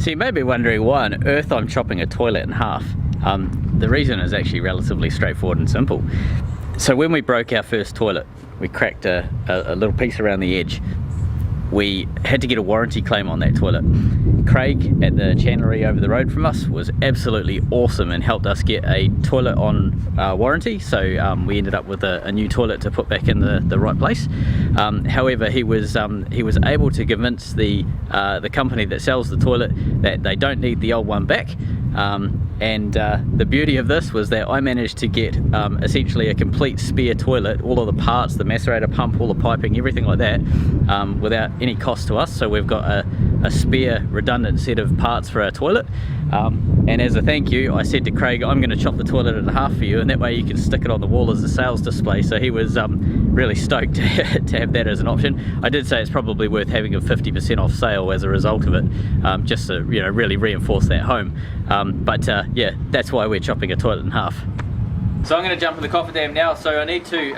So you may be wondering why on earth I'm chopping a toilet in half. The reason is actually relatively straightforward and simple. So when we broke our first toilet, we cracked a little piece around the edge. We had to get a warranty claim on that toilet. Craig at the chandlery over the road from us was absolutely awesome and helped us get a toilet on warranty, so we ended up with a new toilet to put back in the right place. However, he was able to convince the company that sells the toilet that they don't need the old one back. The beauty of this was that I managed to get essentially a complete spare toilet, all of the parts, the macerator pump, all the piping, everything like that, without any cost to us. So we've got a spare redundant set of parts for our toilet, and as a thank you I said to Craig, I'm going to chop the toilet in half for you, and that way you can stick it on the wall as a sales display. So he was really stoked to have that as an option. I did say it's probably worth having a 50% off sale as a result of it, just to really reinforce that home. Yeah, that's why we're chopping a toilet in half. So I'm going to jump in the cofferdam now. So I need to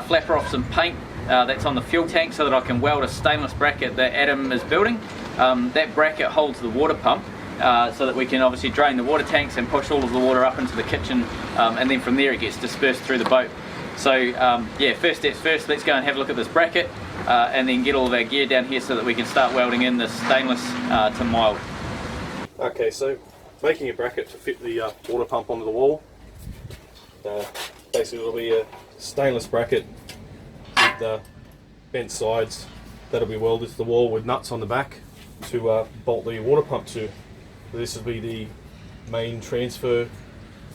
flapper off some paint that's on the fuel tank so that I can weld a stainless bracket that Adam is building. That bracket holds the water pump, so that we can obviously drain the water tanks and push all of the water up into the kitchen, and then from there it gets dispersed through the boat. So yeah, first steps first, let's go and have a look at this bracket, and then get all of our gear down here so that we can start welding in this stainless to mild. Okay, so making a bracket to fit the water pump onto the wall. Basically it'll be a stainless bracket with bent sides that'll be welded to the wall with nuts on the back to bolt the water pump to. This will be the main transfer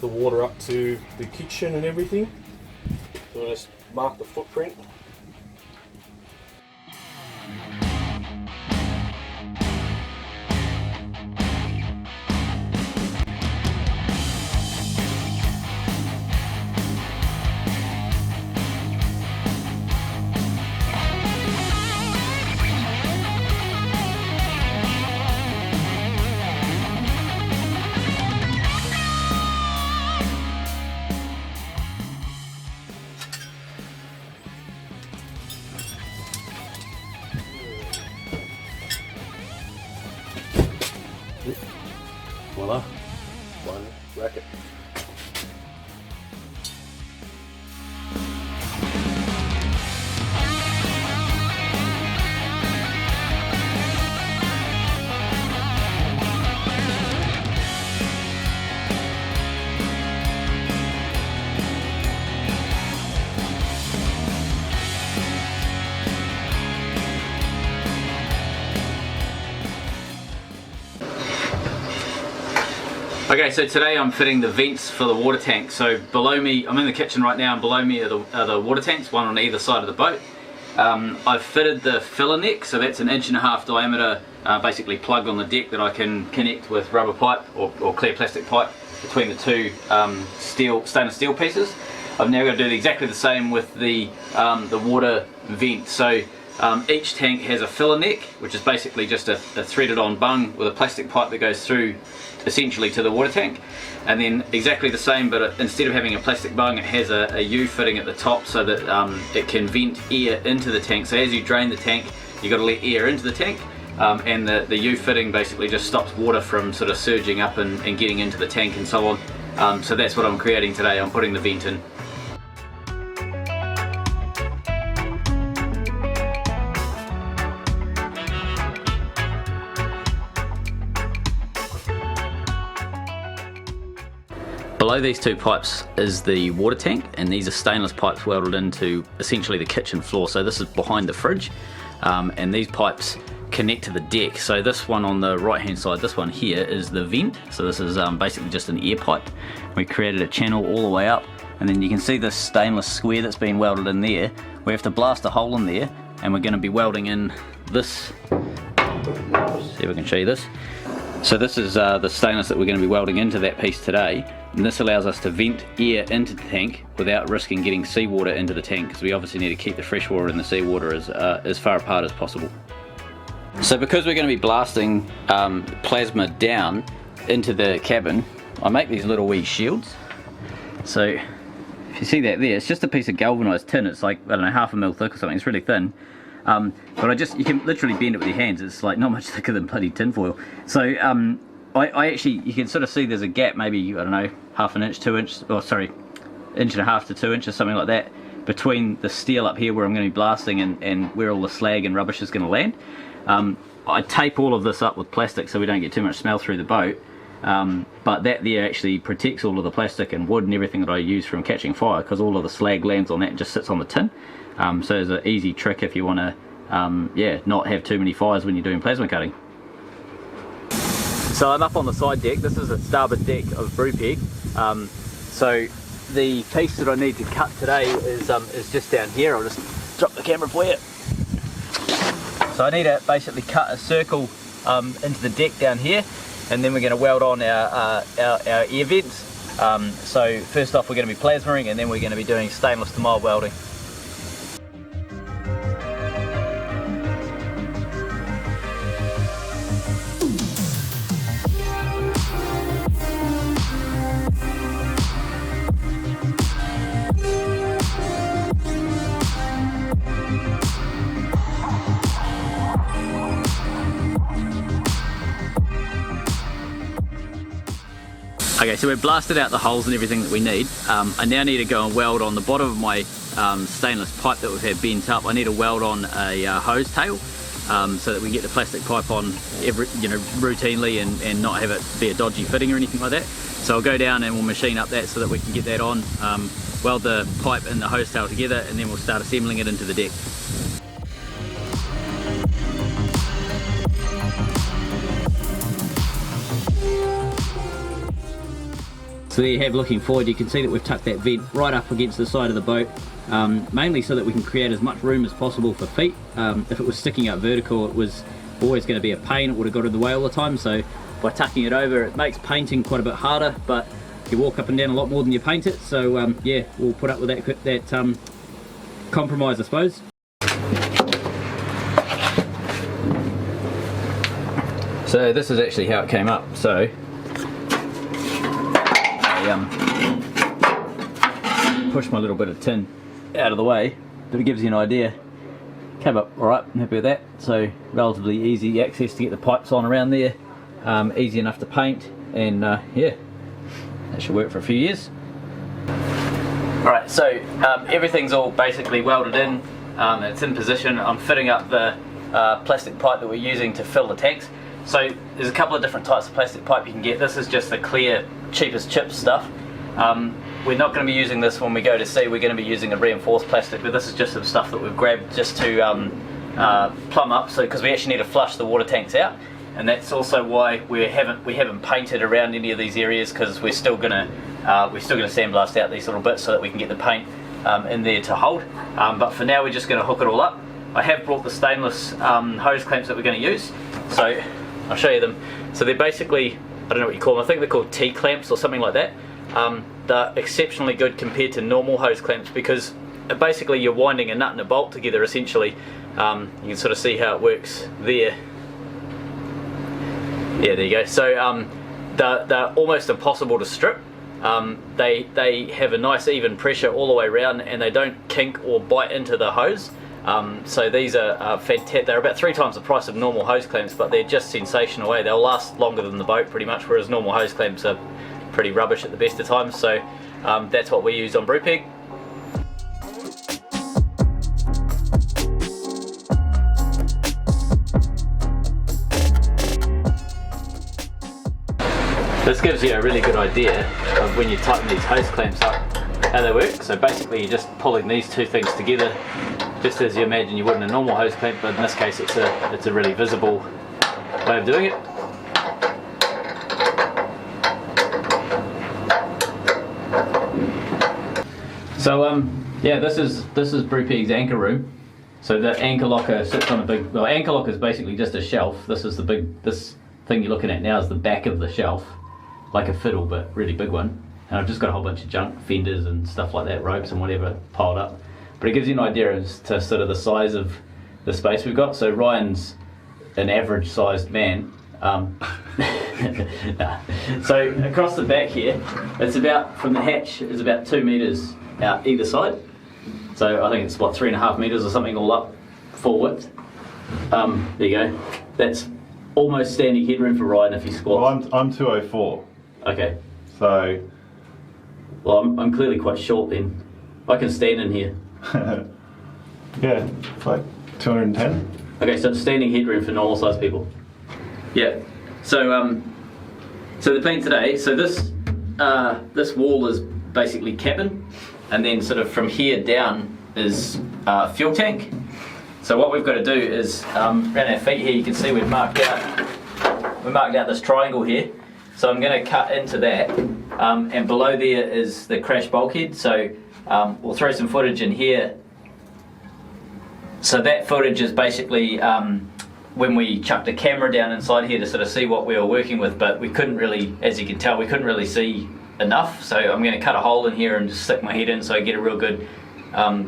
the water up to the kitchen and everything. So we'll just mark the footprint. Voila, one bracket. Okay, so today I'm fitting the vents for the water tank. So below me, I'm in the kitchen right now, and below me are the water tanks, one on either side of the boat. I've fitted the filler neck, so that's an 1.5 inch diameter, basically plug on the deck that I can connect with rubber pipe or clear plastic pipe between the two stainless steel pieces. I've now got to do exactly the same with the water vent. So each tank has a filler neck, which is basically just a threaded on bung with a plastic pipe that goes through essentially to the water tank, and then exactly the same, but instead of having a plastic bung, it has a U fitting at the top so that it can vent air into the tank. So as you drain the tank, you've got to let air into the tank, and the U fitting basically just stops water from sort of surging up and getting into the tank and so on. So that's what I'm creating today. I'm putting the vent in. Below these two pipes is the water tank, and these are stainless pipes welded into essentially the kitchen floor. So this is behind the fridge, and these pipes connect to the deck. So this one on the right hand side, this one here, is the vent. So this is basically just an air pipe. We created a channel all the way up, and then you can see this stainless square that's been welded in there. We have to blast a hole in there, and we're going to be welding in this. See if I can show you this. So this is the stainless that we're going to be welding into that piece today, and this allows us to vent air into the tank without risking getting seawater into the tank, because we obviously need to keep the fresh water and the seawater as far apart as possible. So because we're going to be blasting plasma down into the cabin, I make these little wee shields. So if you see that there, it's just a piece of galvanized tin. It's like, I don't know, 1/2 mil thick or something. It's really thin. But you can literally bend it with your hands. It's like not much thicker than bloody tinfoil. So I actually, you can sort of see there's a gap, maybe, I don't know, half an inch, 2 inch, or sorry, 1.5 to 2 inches, something like that, between the steel up here where I'm going to be blasting and where all the slag and rubbish is going to land. I tape all of this up with plastic so we don't get too much smell through the boat, but that there actually protects all of the plastic and wood and everything that I use from catching fire, because all of the slag lands on that and just sits on the tin. So it's an easy trick if you want to yeah, not have too many fires when you're doing plasma cutting. So I'm up on the side deck. This is a starboard deck of Brupeg. So the piece that I need to cut today is just down here. I'll just drop the camera for you. So I need to basically cut a circle into the deck down here, and then we're going to weld on our air vents. So first off we're going to be plasmaing, and then we're going to be doing stainless to mild welding. Okay, so we've blasted out the holes and everything that we need. I now need to go and weld on the bottom of my stainless pipe that we've had bent up. I need to weld on a hose tail so that we get the plastic pipe on routinely and not have it be a dodgy fitting or anything like that. So I'll go down and we'll machine up that so that we can get that on, weld the pipe and the hose tail together, and then we'll start assembling it into the deck. So there you have, looking forward, you can see that we've tucked that vent right up against the side of the boat, mainly so that we can create as much room as possible for feet. If it was sticking up vertical, it was always going to be a pain. It would have got in the way all the time, so by tucking it over it makes painting quite a bit harder, but you walk up and down a lot more than you paint it. So yeah, we'll put up with that compromise, I suppose. So this is actually how it came up. So push my little bit of tin out of the way, but it gives you an idea. Came up alright, I'm happy with that. So relatively easy access to get the pipes on around there, easy enough to paint, and yeah, that should work for a few years. Alright, so everything's all basically welded in, it's in position. I'm fitting up the plastic pipe that we're using to fill the tanks. So there's a couple of different types of plastic pipe you can get. This is just the clear, cheapest chip stuff. We're not going to be using this when we go to sea. We're going to be using a reinforced plastic, but this is just some stuff that we've grabbed just to plumb up, so because we actually need to flush the water tanks out, and that's also why we haven't painted around any of these areas, because we're still going to sandblast out these little bits so that we can get the paint in there to hold. But for now we're just going to hook it all up. I have brought the stainless hose clamps that we're going to use, so I'll show you them. So they're basically, I don't know what you call them, I think they're called T-clamps or something like that. They're exceptionally good compared to normal hose clamps, because basically you're winding a nut and a bolt together essentially. You can sort of see how it works there. Yeah, there you go. So they're almost impossible to strip. They have a nice even pressure all the way around, and they don't kink or bite into the hose. So these are fantastic. They're about 3 times the price of normal hose clamps, but they're just sensational. They'll last longer than the boat pretty much, whereas normal hose clamps are pretty rubbish at the best of times. So that's what we use on Brupeg. This gives you a really good idea of when you tighten these hose clamps up, how they work. So basically you're just pulling these two things together, just as you imagine you would in a normal hose clamp, but in this case it's a really visible way of doing it. So yeah, this is Brupeg's anchor room. So the anchor locker sits on a big, well, anchor locker is basically just a shelf. This thing you're looking at now is the back of the shelf, like a fiddle but really big one. And I've just got a whole bunch of junk, fenders and stuff like that, ropes and whatever piled up. But it gives you an idea as to sort of the size of the space we've got. So Ryan's an average sized man. Nah. So across the back here, it's about, from the hatch, is about 2 meters out either side. So I think it's what, 3.5 meters or something all up full width. There you go. That's almost standing headroom for Ryan if he squats. Well, I'm 204. Okay. So. Well, I'm clearly quite short then. I can stand in here. Yeah, it's like 210. Okay, so it's standing headroom for normal sized people. Yeah. So so the plan today. So this wall is basically cabin, and then sort of from here down is fuel tank. So what we've got to do is around our feet here. You can see we've marked out this triangle here. So I'm going to cut into that, and below there is the crash bulkhead. So we'll throw some footage in here. So that footage is basically when we chucked a camera down inside here to sort of see what we were working with, but we couldn't really, as you can tell, we couldn't really see enough. So I'm going to cut a hole in here and just stick my head in so I get a real good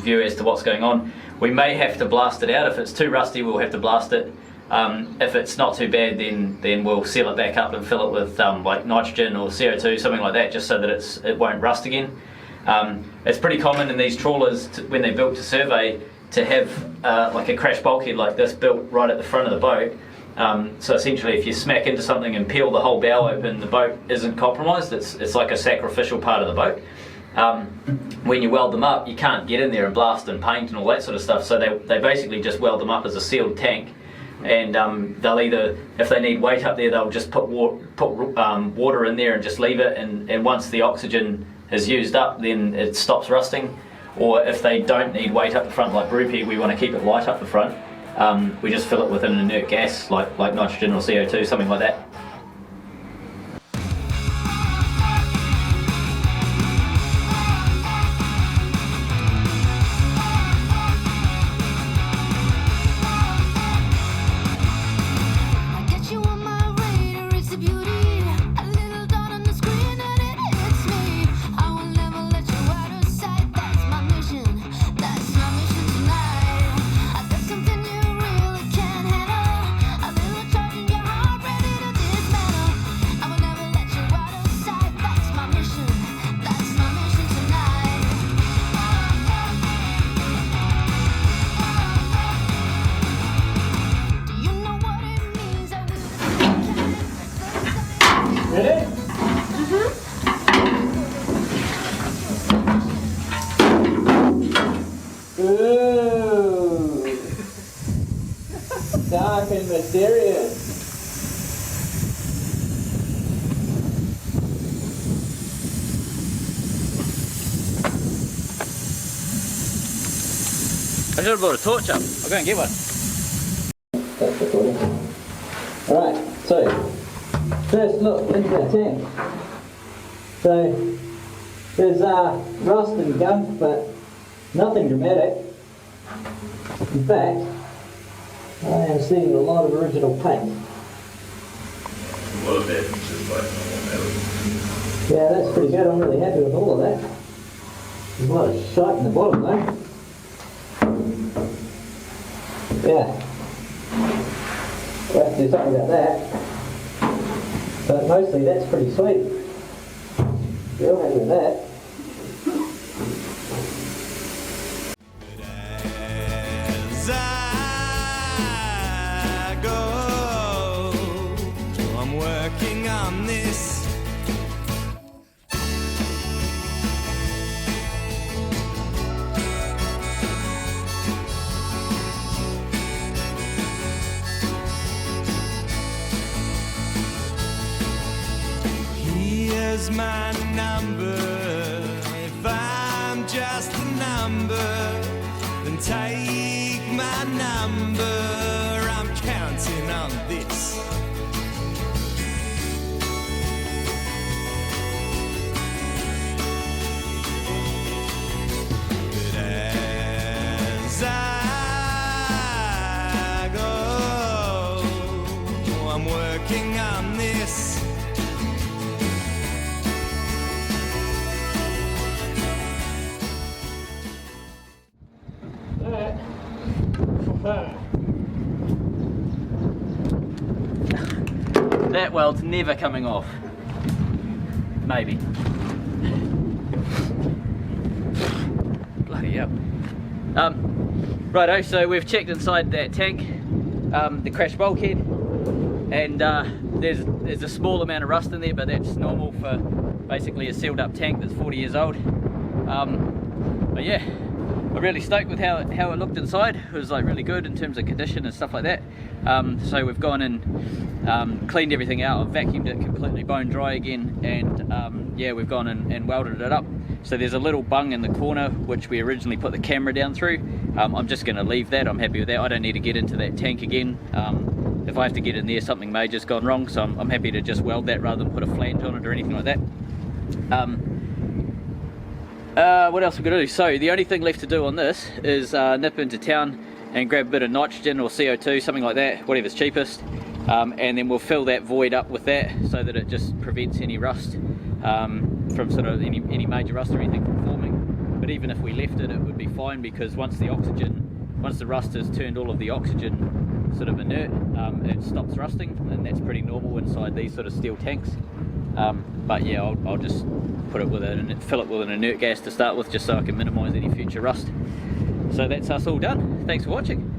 view as to what's going on. We may have to blast it out. If it's too rusty, we'll have to blast it. If it's not too bad, then we'll seal it back up and fill it with like nitrogen or CO2, something like that, just so that it won't rust again. It's pretty common in these trawlers when they're built to survey to have like a crash bulkhead like this built right at the front of the boat. So essentially, if you smack into something and peel the whole bow open, the boat isn't compromised. It's like a sacrificial part of the boat. When you weld them up, you can't get in there and blast and paint and all that sort of stuff. So they basically just weld them up as a sealed tank. And they'll either, if they need weight up there, they'll just put water in there and just leave it. And once the oxygen is used up, then it stops rusting. Or if they don't need weight up the front, like Brupeg, we want to keep it light up the front. We just fill it with an inert gas like nitrogen or CO2, something like that. Ready? Ooh. Dark and mysterious. I should have brought a torch up. I'll go and get one. That's recording. Alright, so first look into the tank. So there's rust and gunk, but nothing dramatic. In fact, I am seeing a lot of original paint. What of that? Just like normal metal. Yeah, that's pretty good. I'm really happy with all of that. There's a lot of shite in the bottom though. Yeah. We'll have to do something about that. But mostly that's pretty sweet. Real happy with that. As I go, I'm working on this. Here's my number. If I'm just a number, then take my number. I'm counting on this. But as I go, I'm working on this. That weld's never coming off. Maybe. Bloody hell. Righto, so we've checked inside that tank, the crash bulkhead, and there's a small amount of rust in there, but that's normal for basically a sealed up tank that's 40 years old. But yeah, I'm really stoked with how it looked inside. It was like really good in terms of condition and stuff like that. So we've gone and cleaned everything out. I've vacuumed it completely bone dry again, and yeah, we've gone and welded it up. So there's a little bung in the corner which we originally put the camera down through. I'm just going to leave that. I'm happy with that. I don't need to get into that tank again. If I have to get in there, something major's gone wrong, so I'm happy to just weld that rather than put a flange on it or anything like that. What else we're going to do? So the only thing left to do on this is nip into town and grab a bit of nitrogen or CO2, something like that, whatever's cheapest, and then we'll fill that void up with that so that it just prevents any rust from sort of any major rust or anything from forming. But even if we left it, it would be fine, because once the rust has turned all of the oxygen sort of inert, it stops rusting, and that's pretty normal inside these sort of steel tanks. But yeah, I'll just put it with fill it with an inert gas to start with, just so I can minimise any future rust. So that's us all done. Thanks for watching.